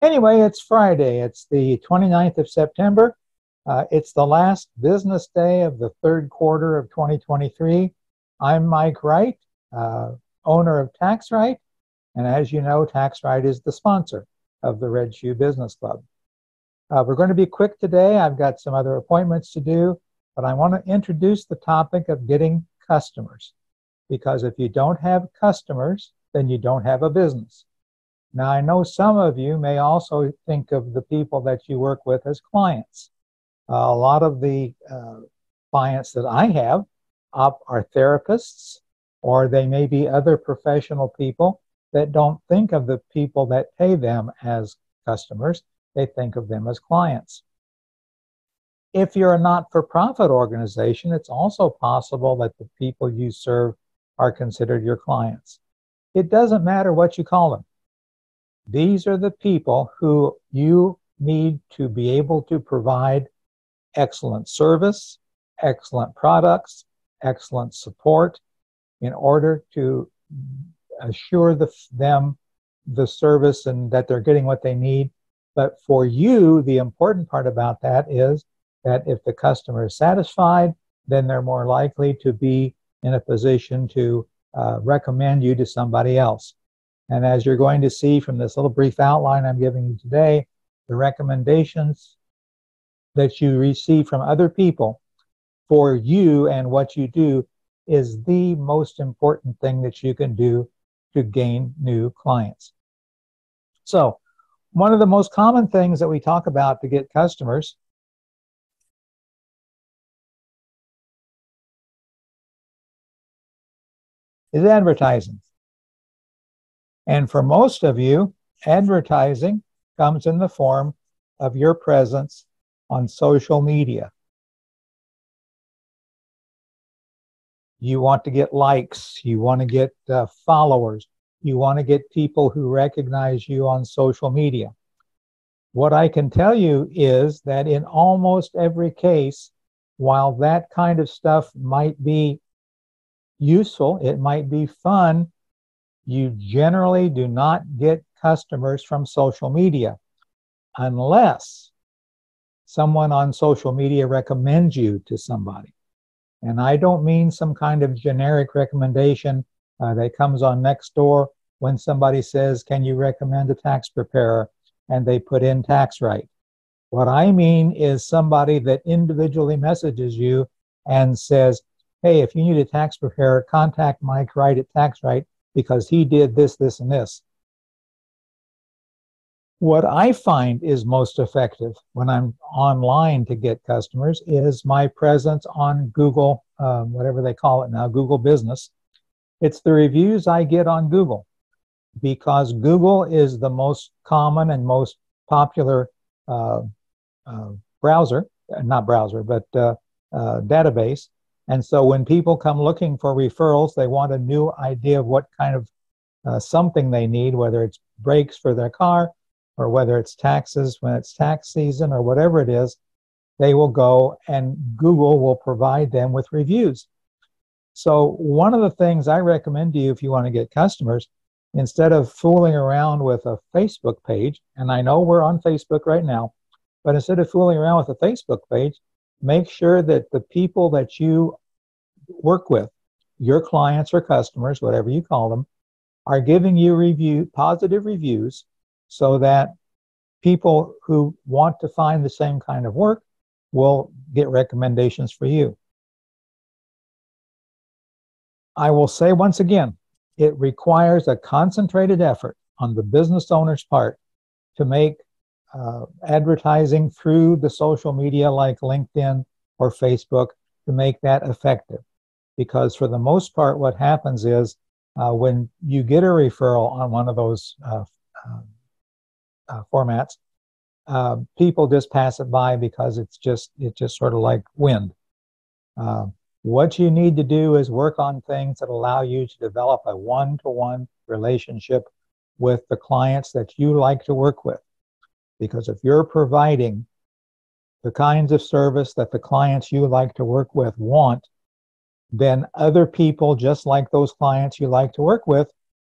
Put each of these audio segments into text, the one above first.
Anyway, it's Friday. It's the 29th of September. It's the last business day of the third quarter of 2023. I'm Mike Wright, owner of Tax Right. And as you know, Tax Right is the sponsor of the Red Shoe Business Club. We're going to be quick today. I've got some other appointments to do, but I want to introduce the topic of getting customers. Because if you don't have customers, then you don't have a business. Now, I know some of you may also think of the people that you work with as clients. A lot of the clients that I have are therapists, or they may be other professional people that don't think of the people that pay them as customers. They think of them as clients. If you're a not-for-profit organization, it's also possible that the people you serve are considered your clients. It doesn't matter what you call them. These are the people who you need to be able to provide excellent service, excellent products, excellent support in order to assure them the service and that they're getting what they need. But for you, the important part about that is that if the customer is satisfied, then they're more likely to be in a position to recommend you to somebody else. And as you're going to see from this little brief outline I'm giving you today, the recommendations that you receive from other people for you and what you do is the most important thing that you can do to gain new clients. So, one of the most common things that we talk about to get customers is advertising. And for most of you, advertising comes in the form of your presence on social media. You want to get likes, you want to get followers, you want to get people who recognize you on social media. What I can tell you is that in almost every case, while that kind of stuff might be useful, it might be fun, you generally do not get customers from social media unless someone on social media recommends you to somebody. And I don't mean some kind of generic recommendation that comes on Nextdoor when somebody says, can you recommend a tax preparer? And they put in Tax Right. What I mean is somebody that individually messages you and says, hey, if you need a tax preparer, contact Mike Wright at Tax Right because he did this, this, and this. What I find is most effective when I'm online to get customers is my presence on Google, whatever they call it now, Google Business. It's the reviews I get on Google because Google is the most common and most popular database. And so when people come looking for referrals, they want a new idea of what kind of something they need, whether it's brakes for their car, or whether it's taxes when it's tax season or whatever it is, they will go and Google will provide them with reviews. So one of the things I recommend to you if you want to get customers, instead of fooling around with a Facebook page, and I know we're on Facebook right now, but instead of fooling around with a Facebook page, make sure that the people that you work with, your clients or customers, whatever you call them, are giving you positive reviews so that people who want to find the same kind of work will get recommendations for you. I will say once again, it requires a concentrated effort on the business owner's part to make advertising through the social media like LinkedIn or Facebook to make that effective. Because for the most part, what happens is when you get a referral on one of those formats, people just pass it by because it's just sort of like wind. What you need to do is work on things that allow you to develop a one-to-one relationship with the clients that you like to work with. Because if you're providing the kinds of service that the clients you like to work with want, then other people just like those clients you like to work with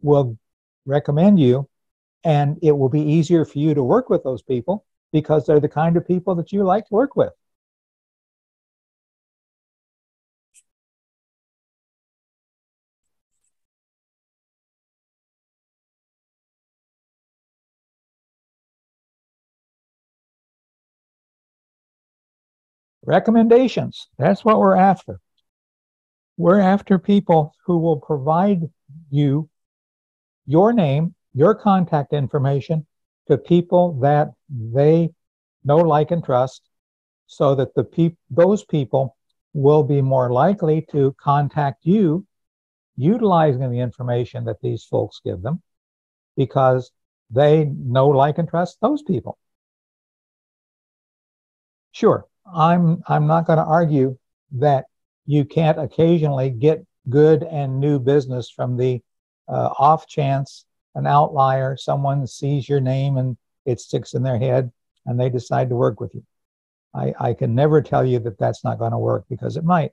will recommend you, And it will be easier for you to work with those people because they're the kind of people that you like to work with. Recommendations. That's what we're after. We're after people who will provide you your name, your contact information to people that they know, like, and trust, so that those people will be more likely to contact you utilizing the information that these folks give them because they know, like, and trust those people. Sure, I'm not going to argue that you can't occasionally get good and new business from the off chance, an outlier, someone sees your name and it sticks in their head and they decide to work with you. I can never tell you that that's not going to work because it might.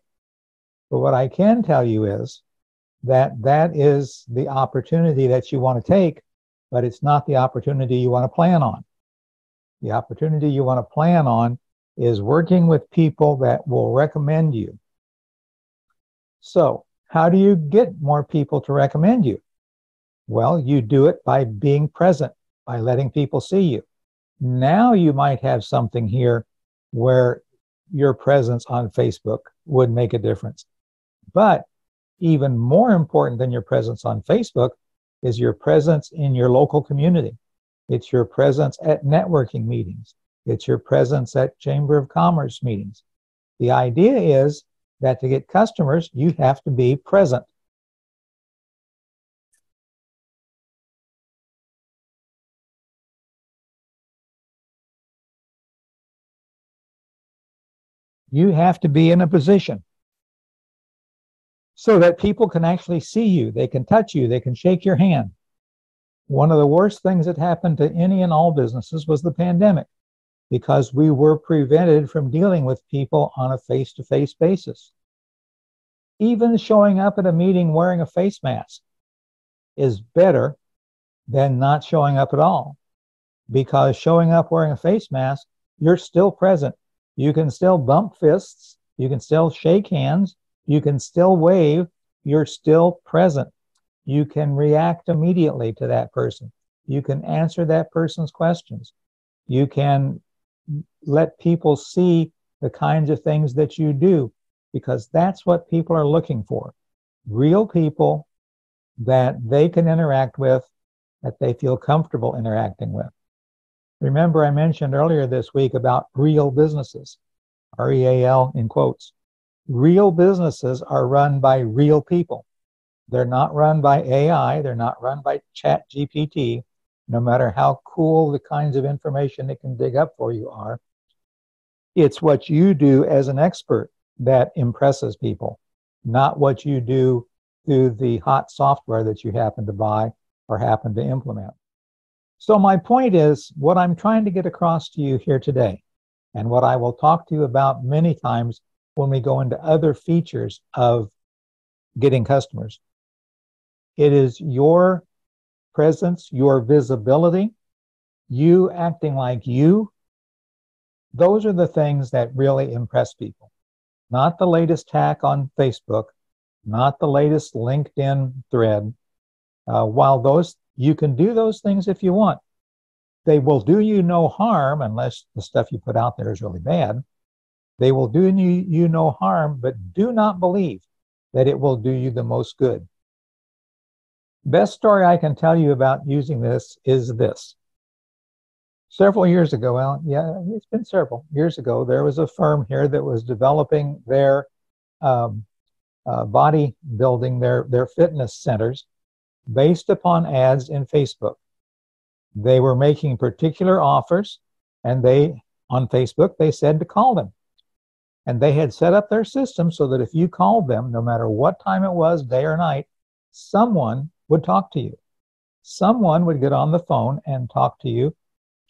But what I can tell you is that that is the opportunity that you want to take, but it's not the opportunity you want to plan on. The opportunity you want to plan on is working with people that will recommend you. So, how do you get more people to recommend you? Well, you do it by being present, by letting people see you. Now you might have something here where your presence on Facebook would make a difference. But even more important than your presence on Facebook is your presence in your local community. It's your presence at networking meetings. It's your presence at Chamber of Commerce meetings. The idea is that to get customers, you have to be present. You have to be in a position so that people can actually see you. They can touch you. They can shake your hand. One of the worst things that happened to any and all businesses was the pandemic because we were prevented from dealing with people on a face-to-face basis. Even showing up at a meeting wearing a face mask is better than not showing up at all, because showing up wearing a face mask, you're still present. You can still bump fists. You can still shake hands. You can still wave. You're still present. You can react immediately to that person. You can answer that person's questions. You can let people see the kinds of things that you do, because that's what people are looking for. Real people that they can interact with, that they feel comfortable interacting with. Remember, I mentioned earlier this week about real businesses, R-E-A-L in quotes. Real businesses are run by real people. They're not run by AI. They're not run by Chat GPT, no matter how cool the kinds of information it can dig up for you are. It's what you do as an expert that impresses people, not what you do through the hot software that you happen to buy or happen to implement. So my point is, what I'm trying to get across to you here today, and what I will talk to you about many times when we go into other features of getting customers, it is your presence, your visibility, you acting like you. Those are the things that really impress people. Not the latest hack on Facebook, not the latest LinkedIn thread. While those, you can do those things if you want, they will do you no harm unless the stuff you put out there is really bad. They will do you no harm, but do not believe that it will do you the most good. Best story I can tell you about using this is this. Several years ago, well, yeah, it's been several years ago, there was a firm here that was developing their bodybuilding, their fitness centers based upon ads in Facebook. They were making particular offers, and they, on Facebook, they said to call them. And they had set up their system so that if you called them, no matter what time it was, day or night, someone would talk to you. Someone would get on the phone and talk to you.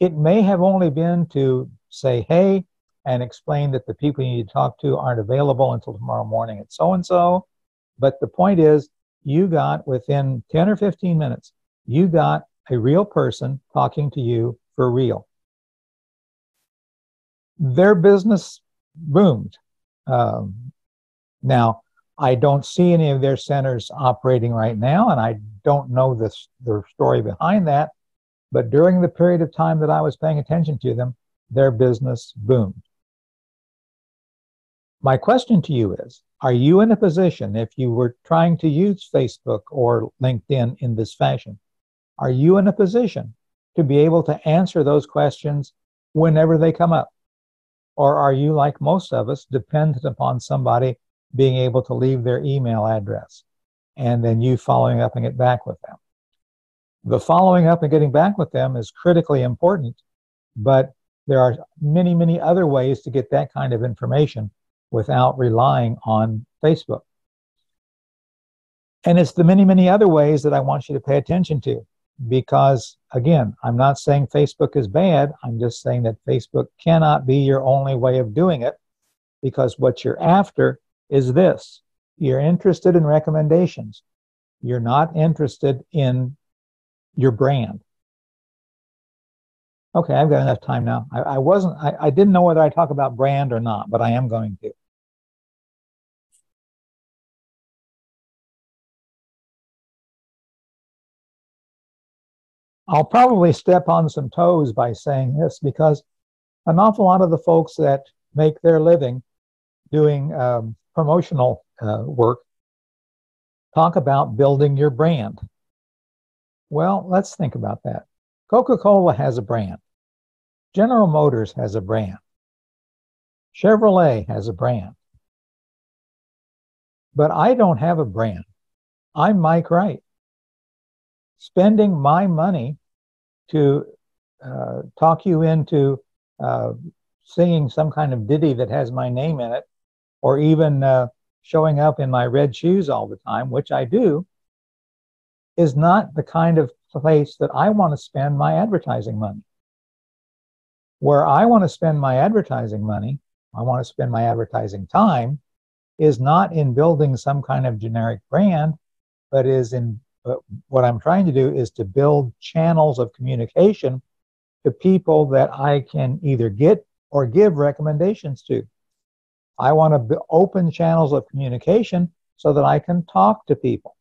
It may have only been to say, hey, and explain that the people you need to talk to aren't available until tomorrow morning at so-and-so. But the point is, you got, within 10 or 15 minutes, you got a real person talking to you for real. Their business boomed. Now, I don't see any of their centers operating right now, and I don't know the story behind that. But during the period of time that I was paying attention to them, their business boomed. My question to you is, are you in a position, if you were trying to use Facebook or LinkedIn in this fashion, are you in a position to be able to answer those questions whenever they come up? Or are you, like most of us, dependent upon somebody being able to leave their email address and then you following up and get back with them? The following up and getting back with them is critically important, but there are many, many other ways to get that kind of information without relying on Facebook. And it's the many, many other ways that I want you to pay attention to, because, again, I'm not saying Facebook is bad. I'm just saying that Facebook cannot be your only way of doing it, because what you're after is this. You're interested in recommendations. You're not interested in your brand. Okay, I've got enough time now. I didn't know whether I talk about brand or not, but I am going to. I'll probably step on some toes by saying this, because an awful lot of the folks that make their living doing promotional work talk about building your brand. Well, let's think about that. Coca-Cola has a brand. General Motors has a brand. Chevrolet has a brand. But I don't have a brand. I'm Mike Wright. Spending my money to talk you into singing some kind of ditty that has my name in it, or even showing up in my red shoes all the time, which I do, is not the kind of place that I want to spend my advertising money. Where I want to spend my advertising money, I want to spend my advertising time, is not in building some kind of generic brand, but is in what I'm trying to do is to build channels of communication to people that I can either get or give recommendations to. I want to open channels of communication so that I can talk to people.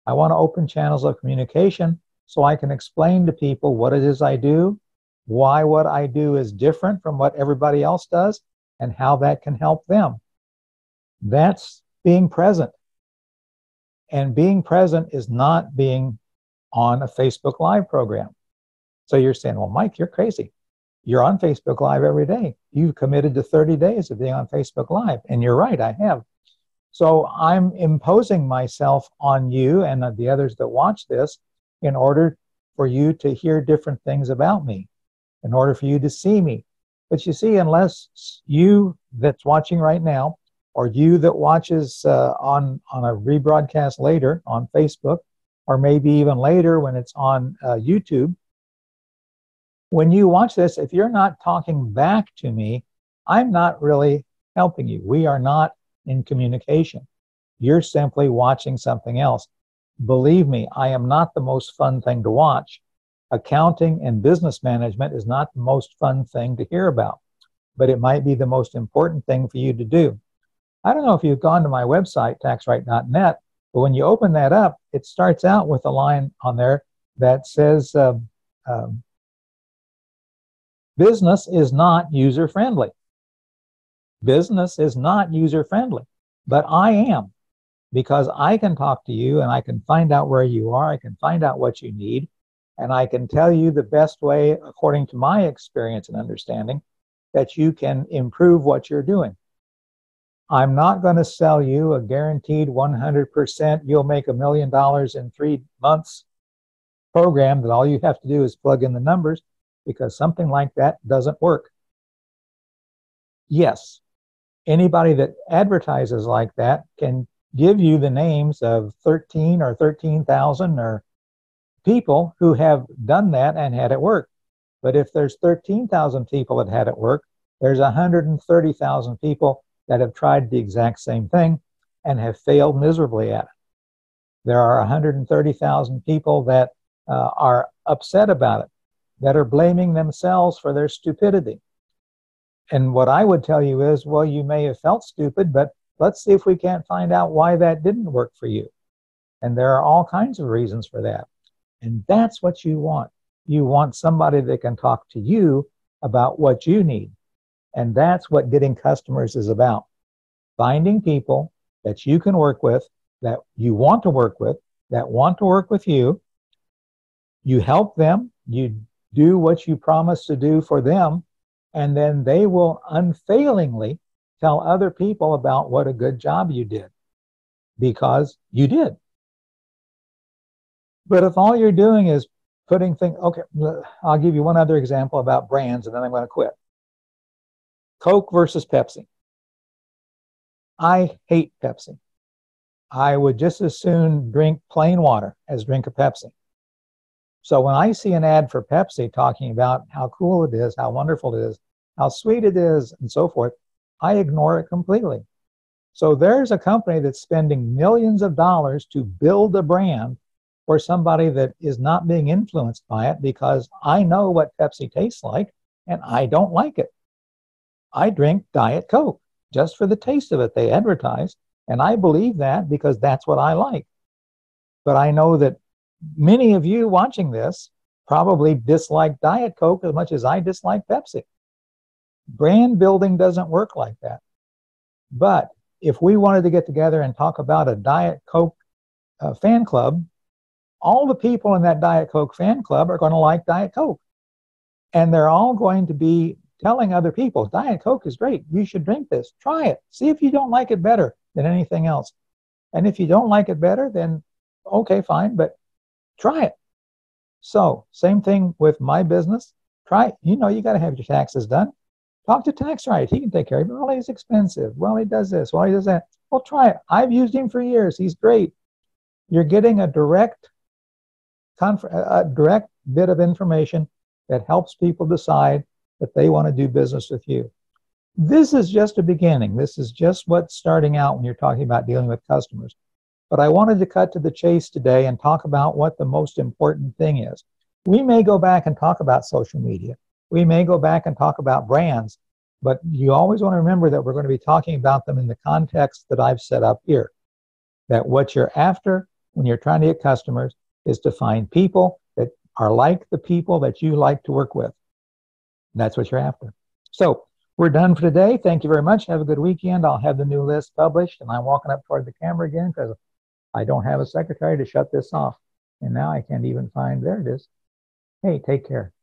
I want to open channels of communication so I can explain to people what it is I do, why what I do is different from what everybody else does, and how that can help them. That's being present. And being present is not being on a Facebook Live program. So you're saying, well, Mike, you're crazy. You're on Facebook Live every day. You've committed to 30 days of being on Facebook Live. And you're right, I have. So I'm imposing myself on you and the others that watch this in order for you to hear different things about me, in order for you to see me. But you see, unless you that's watching right now, or you that watches on a rebroadcast later on Facebook, or maybe even later when it's on YouTube, when you watch this, if you're not talking back to me, I'm not really helping you. We are not in communication. You're simply watching something else. Believe me, I am not the most fun thing to watch. Accounting and business management is not the most fun thing to hear about, but it might be the most important thing for you to do. I don't know if you've gone to my website, taxright.net, but when you open that up, it starts out with a line on there that says, business is not user-friendly. Business is not user-friendly, but I am, because I can talk to you and I can find out where you are, I can find out what you need, and I can tell you the best way, according to my experience and understanding, that you can improve what you're doing. I'm not going to sell you a guaranteed 100% you'll make $1 million in 3 months program that all you have to do is plug in the numbers, because something like that doesn't work. Yes, anybody that advertises like that can give you the names of 13 or 13,000 or people who have done that and had it work. But if there's 13,000 people that had it work, there's 130,000 people that have tried the exact same thing and have failed miserably at it. There are 130,000 people that are upset about it, that are blaming themselves for their stupidity. And what I would tell you is, well, you may have felt stupid, but let's see if we can't find out why that didn't work for you. And there are all kinds of reasons for that. And that's what you want. You want somebody that can talk to you about what you need. And that's what getting customers is about. Finding people that you can work with, that you want to work with, that want to work with you. You help them, you do what you promise to do for them, and then they will unfailingly tell other people about what a good job you did, because you did. But if all you're doing is putting things, okay, I'll give you one other example about brands, and then I'm going to quit. Coke versus Pepsi. I hate Pepsi. I would just as soon drink plain water as drink a Pepsi. So when I see an ad for Pepsi talking about how cool it is, how wonderful it is, how sweet it is, and so forth, I ignore it completely. So there's a company that's spending millions of dollars to build a brand for somebody that is not being influenced by it, because I know what Pepsi tastes like and I don't like it. I drink Diet Coke just for the taste of it, they advertise, and I believe that because that's what I like. But I know that many of you watching this probably dislike Diet Coke as much as I dislike Pepsi. Brand building doesn't work like that. But if we wanted to get together and talk about a Diet Coke fan club, all the people in that Diet Coke fan club are going to like Diet Coke. And they're all going to be telling other people, Diet Coke is great. You should drink this. Try it. See if you don't like it better than anything else. And if you don't like it better, then okay, fine, but try it. So same thing with my business. Try it. You know, you got to have your taxes done. Talk to Tax Right. He can take care of it. Well, he's expensive. Well, he does this. Well, he does that. Well, try it. I've used him for years. He's great. You're getting a direct bit of information that helps people decide that they want to do business with you. This is just a beginning. This is just what's starting out when you're talking about dealing with customers. But I wanted to cut to the chase today and talk about what the most important thing is. We may go back and talk about social media. We may go back and talk about brands, but you always want to remember that we're going to be talking about them in the context that I've set up here. That what you're after when you're trying to get customers is to find people that are like the people that you like to work with. That's what you're after. So we're done for today. Thank you very much. Have a good weekend. I'll have the new list published, and I'm walking up toward the camera again because I don't have a secretary to shut this off. And now I can't even find, there it is. Hey, take care.